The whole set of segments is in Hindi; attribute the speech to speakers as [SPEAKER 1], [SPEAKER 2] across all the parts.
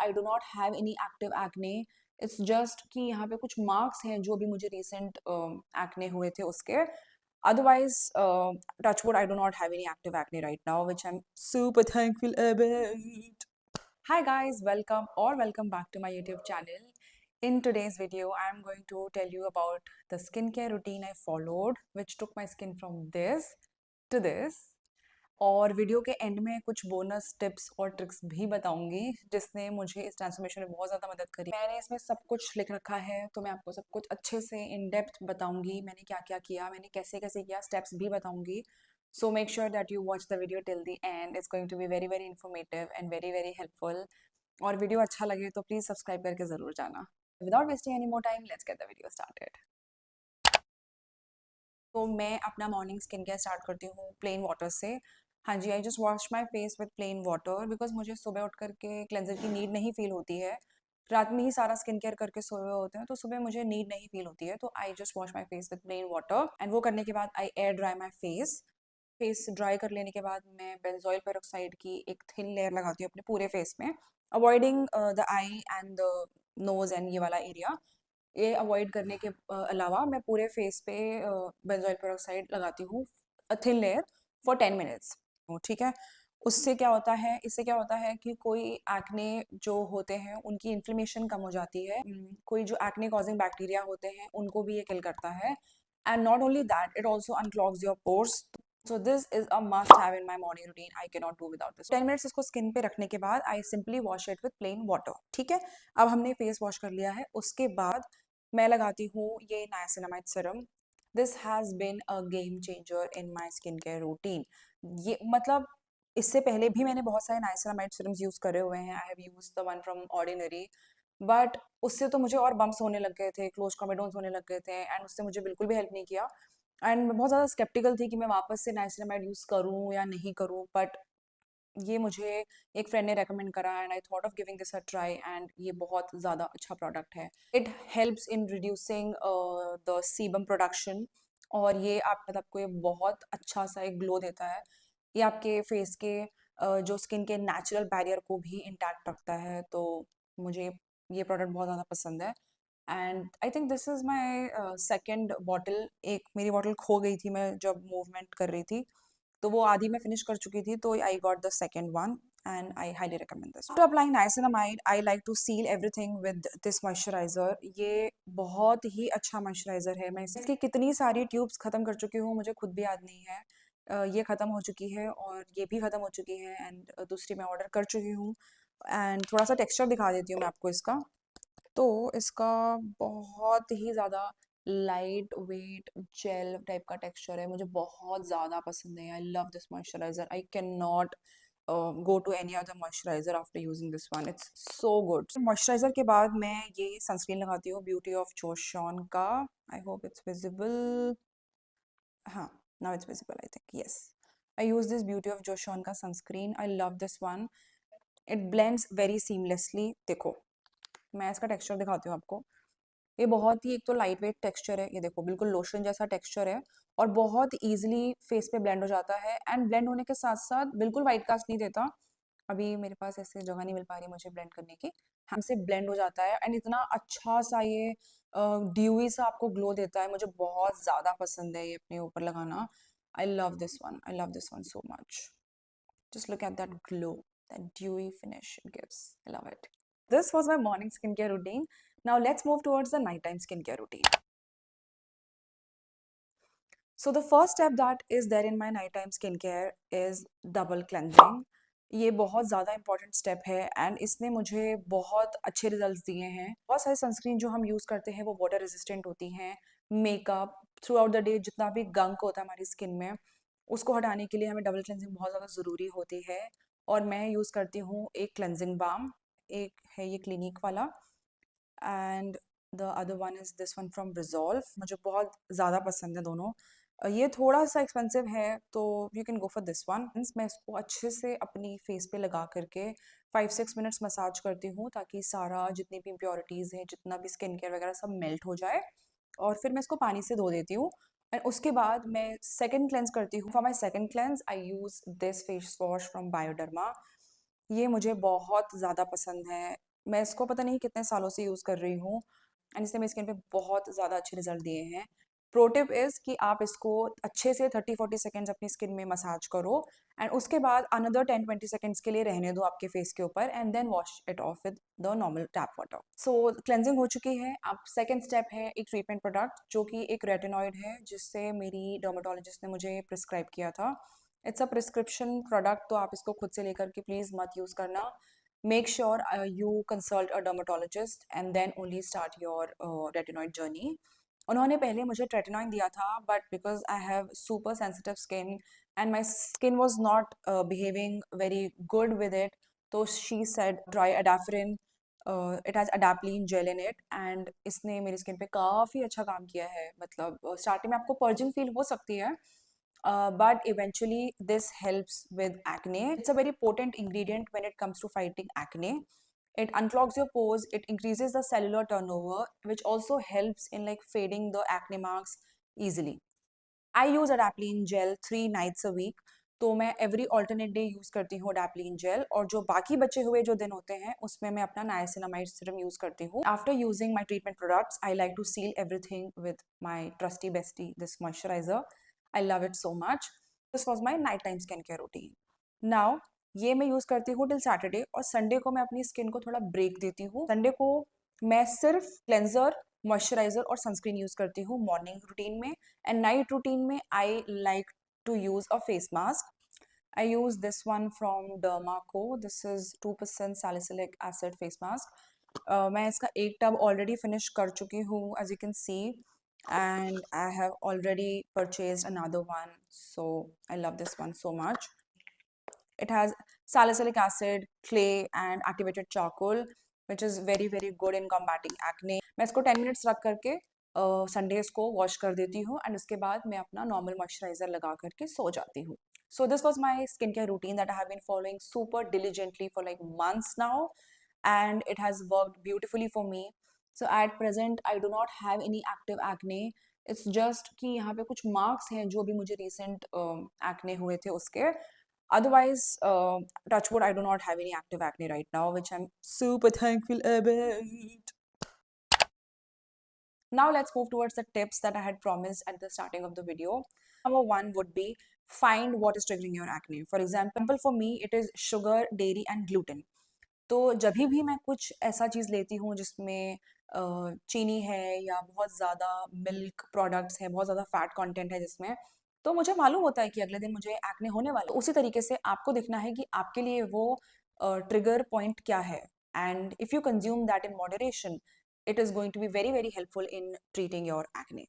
[SPEAKER 1] I do not have any active acne. It's just कि यहाँ पे कुछ मार्क्स हैं जो भी मुझे रिसेंट एक्ने हुए थे उसके। Otherwise, touch wood, I do not have any active acne right now, which I'm super thankful about. Hi guys, welcome back to my YouTube channel. In today's video, I'm going to tell you about the skincare routine I followed, which took my skin from this to this. और वीडियो के एंड में कुछ बोनस टिप्स और ट्रिक्स भी बताऊंगी जिसने मुझे इस ट्रांसफॉर्मेशन में बहुत ज़्यादा मदद करी। मैंने इसमें सब कुछ लिख रखा है तो मैं आपको सब कुछ अच्छे से इन डेप्थ बताऊंगी, मैंने क्या क्या किया, मैंने कैसे कैसे किया, स्टेप्स भी बताऊंगी। So make sure that you watch the video till the end. It's going to be very very informative and very very helpful. और वीडियो अच्छा लगे तो प्लीज़ सब्सक्राइब करके ज़रूर जाना। Without wasting any more time, let's get the video started. तो मैं अपना मॉर्निंग स्किन केयर स्टार्ट करती हूँ प्लेन वाटर से। हाँ जी, I just wash my face with plain water because मुझे सुबह उठ करके क्लेंजर की नीड नहीं फील होती है। रात में ही सारा स्किन केयर करके सोए हुए होते हैं तो सुबह मुझे नीड नहीं फील होती है, तो I just wash my face with plain water. And वो करने के बाद I air dry my face. Face dry कर लेने के बाद मैं बेंजोइल पेरोक्साइड की एक थिन लेयर लगाती हूँ अपने पूरे फेस में, avoiding the I and the nose and ये वाला एरिया। ये अवॉइड करने के अलावा मैं पूरे फेस पे बेंजोइल पेरोक्साइड लगाती हूँ, थिन लेयर, फॉर 10 मिनट्स। ठीक है। उससे क्या होता है, इससे क्या होता है कि कोई एक्ने जो होते हैं उनकी इन्फ्लेमेशन कम हो जाती है। कोई जो एक्ने कॉजिंग बैक्टीरिया होते हैं उनको भी ये किल करता है। And not only that, it also unclogs your pores. So this is a must have in my morning routine. I can not do without this. 10 minutes इसको स्किन पे रखने के बाद I simply wash it with plain water. ठीक है। अब हमने फेस वॉश कर लिया है, उसके बाद मैं लगाती हूँ ये niacinamide serum. This has been a game changer in my skin care routine. ये मतलब इससे पहले भी मैंने बहुत सारे नाइसिनामाइड सीरम्स यूज़ करे हुए हैं। I have use the one from ordinary, but उससे तो मुझे और बम्प्स होने लग गए थे, क्लोज कॉमेडोन्स होने लग गए थे, एंड उससे मुझे बिल्कुल भी हेल्प नहीं किया। एंड मैं बहुत ज़्यादा स्केप्टिकल थी कि मैं वापस से नाइसिनामाइड यूज़ करूँ या नहीं करूँ, बट ये मुझे एक फ्रेंड ने रेकमेंड करा and I thought of giving this a try, and ये बहुत ज़्यादा अच्छा प्रोडक्ट है। It helps in reducing the sebum production, और ये आप मतलब आपको ये बहुत अच्छा सा एक ग्लो देता है। ये आपके फेस के जो स्किन के नेचुरल बैरियर को भी इंटैक्ट रखता है। तो मुझे ये प्रोडक्ट बहुत ज़्यादा पसंद है। And I think this is my second bottle. एक मेरी बॉटल खो गई थी मैं जब मूवमेंट कर रही थी, तो वो आधी मैं फिनिश कर चुकी थी, तो I got the second one and I highly recommend this. After applying niacinamide I like to seal everything with this moisturiser. ये बहुत ही अच्छा मॉइस्चराइजर है। मैं इसकी कितनी सारी ट्यूब्स खत्म कर चुकी हूँ मुझे खुद भी याद नहीं है। ये ख़त्म हो चुकी है और ये भी ख़त्म हो चुकी है, एंड दूसरी मैं ऑर्डर कर चुकी हूँ। एंड थोड़ा सा टेक्सचर दिखा देती हूँ मैं आपको इसका। तो इसका बहुत ही ज़्यादा लाइट वेट जेल टाइप का टेक्सचर है, मुझे बहुत ज़्यादा पसंद है। I love this moisturiser. I can not go to any other moisturiser after using this one, it's so good. Moisturiser के बाद मैं ये सनस्क्रीन लगाती हूँ ब्यूटी ऑफ जोशॉन का। I hope it's visible. हाँ, now it's visible I think, yes. I use this beauty of Joseon का sunscreen. I love this one. It blends very seamlessly. देखो, मैं इसका टेक्सचर दिखाती हूँ आपको। ये बहुत ही एक तो लाइट वेट टेक्सचर है, ये देखो बिल्कुल लोशन जैसा टेक्सचर है, और बहुत इजीली फेस पे ब्लेंड हो जाता है। एंड ब्लेंड होने के साथ साथ बिल्कुल वाइट कास्ट नहीं देता। अभी मेरे पास ऐसे जगह नहीं मिल पा रही मुझे ब्लेंड करने की। हमसे ब्लेंड हो जाता है एंड इतना अच्छा सा ये ड्यूई सा आपको ग्लो देता है। मुझे बहुत ज़्यादा पसंद है ये अपने ऊपर लगाना। आई love this one, I love this one so much. Just look at that glow, that dewy finish it gives. I love it. This was my morning skincare routine. Now let's move towards the nighttime skincare routine. So the first step that is there in my nighttime skincare is double cleansing. ये बहुत ज़्यादा इंपॉर्टेंट स्टेप है एंड इसने मुझे बहुत अच्छे रिजल्ट्स दिए हैं। बहुत सारी सनस्क्रीन जो हम यूज़ करते हैं वो वाटर रेजिस्टेंट होती हैं। Makeup through out the day जितना भी गंक होता है हमारी स्किन में, उसको हटाने के लिए हमें डबल क्लेंजिंग बहुत ज़्यादा ज़रूरी होती है। और मैं यूज़ करती हूँ एक क्लेंजिंग बाम, एक है ये क्लिनिक वाला, and the other one is this one from resolve. मुझे बहुत ज़्यादा पसंद है दोनों। ये थोड़ा सा एक्सपेंसिव है तो you can go for this one. मैं इसको अच्छे से अपनी फेस पे लगा करके 5-6 मिनट्स मसाज करती हूँ ताकि सारा जितनी भी इम्प्योरिटीज़ हैं, जितना भी स्किन केयर वगैरह सब मेल्ट हो जाए, और फिर मैं इसको पानी से धो देती हूँ। एंड उसके बाद मैं सेकंड क्लेंस करती हूँ। For my second cleanse I use this face wash from Bioderma. ये मुझे बहुत ज़्यादा पसंद है। मैं इसको पता नहीं कितने सालों से यूज़ कर रही हूँ एंड इसने मेरी स्किन पे बहुत ज़्यादा अच्छे रिजल्ट दिए हैं। प्रो टिप इज़ कि आप इसको अच्छे से 30-40 सेकंड्स अपनी स्किन में मसाज करो एंड उसके बाद अनदर 10-20 सेकंड्स के लिए रहने दो आपके फेस के ऊपर and then wash it off with the normal tap water. So cleansing हो चुकी है। अब सेकंड स्टेप है एक ट्रीटमेंट प्रोडक्ट जो कि एक रेटिनॉइड है जिससे मेरी डर्मेटोलॉजिस्ट ने मुझे प्रिस्क्राइब किया था। इट्स अ प्रिस्क्रिप्शन प्रोडक्ट, तो आप इसको खुद से लेकर के प्लीज़ मत यूज़ करना। Make sure you consult a dermatologist and then only start your retinoid journey. उन्होंने पहले मुझे ट्रेटिनॉइन दिया था but because I have super sensitive skin and my skin was not behaving very good with it, तो she said try Adaferin. It has adapalene gel in it and इसने मेरी स्किन पे काफ़ी अच्छा काम किया है। मतलब स्टार्टिंग में आपको पर्जिंग फील हो सकती है but eventually this helps with acne. It's a very potent ingredient when it comes to fighting acne. It unclogs your pores, it increases the cellular turnover, which also helps in like fading the acne marks easily. I use adapalene gel 3 nights a week. तो मैं एवरी ऑल्टरनेट डे यूज़ करती हूँ अडैप्लिन जेल, और जो बाकी बचे हुए जो दिन होते हैं उसमें मैं अपना नाइसिनामाइड सीरम यूज़ करती हूँ। After using my treatment products I like to seal everything with my trusty bestie this moisturiser. I love it so much. This was my night time skin care routine. Now ये मैं यूज़ करती हूँ टिल सैटरडे, और संडे को मैं अपनी स्किन को थोड़ा ब्रेक देती हूँ। संडे को मैं सिर्फ क्लेंजर, मॉइस्चराइजर और सनस्क्रीन यूज़ करती हूँ मॉर्निंग रूटीन में, एंड नाइट रूटीन में I like to use a face mask. I use this one from Dermaco. This is 2% salicylic acid face mask. मैं इसका एक टब ऑलरेडी फिनिश कर चुकी हूँ as you can see, and I have already purchased another one, so I love this one so much. It has salicylic acid, clay and activated charcoal, which is very very good in combating acne. मैं इसको 10 मिनट्स रख करके संडेज को वॉश कर देती हूँ एंड उसके बाद मैं अपना नॉर्मल मॉइस्चराइजर लगा करके सो जाती हूँ. So this was my skincare routine that I have been following super diligently for like months now, and it has worked beautifully for me. So at present I do not have any active acne. It's just कि यहाँ पे कुछ marks हैं जो भी मुझे recent acne हुए थे उसके. Otherwise, touch wood, I do not have any active acne right now, which I'm super thankful about. Now let's move towards the tips that I had promised at the starting of the video. Number one would be find what is triggering your acne. For example, for me, it is sugar, dairy and gluten. तो जब भी मैं कुछ ऐसा चीज़ लेती हूँ जिसमें चीनी है या बहुत ज़्यादा मिल्क प्रोडक्ट्स है, बहुत ज़्यादा फैट कंटेंट है जिसमें, तो मुझे मालूम होता है कि अगले दिन मुझे एक्ने होने वाला है। उसी तरीके से आपको देखना है कि आपके लिए वो ट्रिगर पॉइंट क्या है, and if you consume that in moderation, it is going to be very very helpful in treating your acne.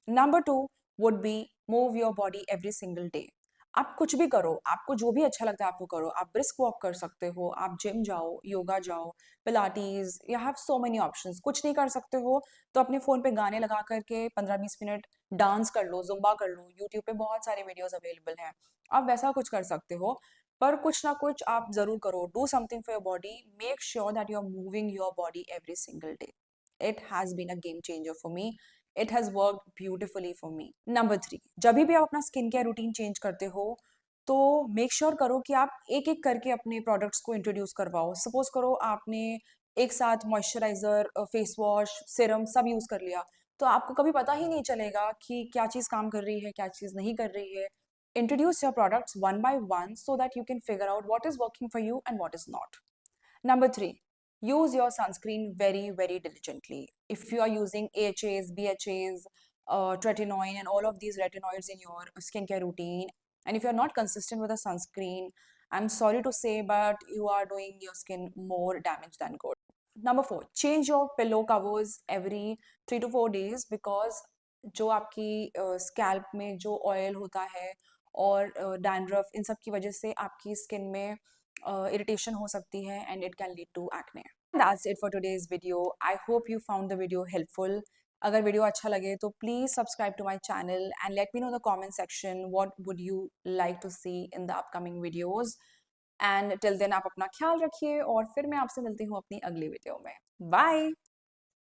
[SPEAKER 1] Number two would be move your body every single day. आप कुछ भी करो, आपको जो भी अच्छा लगता है आप वो करो। आप ब्रिस्क वॉक कर सकते हो, आप जिम जाओ, योगा जाओ, Pilates, you have so many options. कुछ नहीं कर सकते हो तो अपने फ़ोन पे गाने लगा करके 15-20 मिनट डांस कर लो, जुम्बा कर लो। यूट्यूब पे बहुत सारे वीडियोस अवेलेबल हैं, आप वैसा कुछ कर सकते हो। पर कुछ ना कुछ आप ज़रूर करो। Do something for your body, make sure that you are moving your body every single day. It has been a game changer for me. It has worked beautifully for me. Number 3, जब भी आप अपना स्किन केयर रूटीन चेंज करते हो तो मेक श्योर करो कि आप एक एक करके अपने प्रोडक्ट्स को इंट्रोड्यूस करवाओ। सपोज करो आपने एक साथ मॉइस्चराइजर, फेस वॉश, सिरम सब यूज कर लिया, तो आपको कभी पता ही नहीं चलेगा कि क्या चीज़ काम कर रही है, क्या चीज़ नहीं कर रही है. Introduce your products one by one so that you can figure out what is working for you and what is not. Number 3, use your sunscreen very, very diligently. If you are using AHAs, BHAs, tretinoin, and all of these retinoids in your skincare routine, and if you're not consistent with a sunscreen, I'm sorry to say, but you are doing your skin more damage than good. Number 4, change your pillow covers every 3 to 4 days, because जो आपकी स्कैल्प में जो ऑयल होता है और डैंड्रफ, इन सब की वजह से आपकी स्किन में इरिटेशन हो सकती है and it can lead to acne. That's it for today's video. I hope you found the video helpful. अगर वीडियो अच्छा लगे तो please subscribe to my channel and let me know the comment section what would you like to see in the upcoming videos. And till then आप अपना ख्याल रखिए और फिर मैं आपसे मिलती हूँ अपनी अगली वीडियो में. बाय.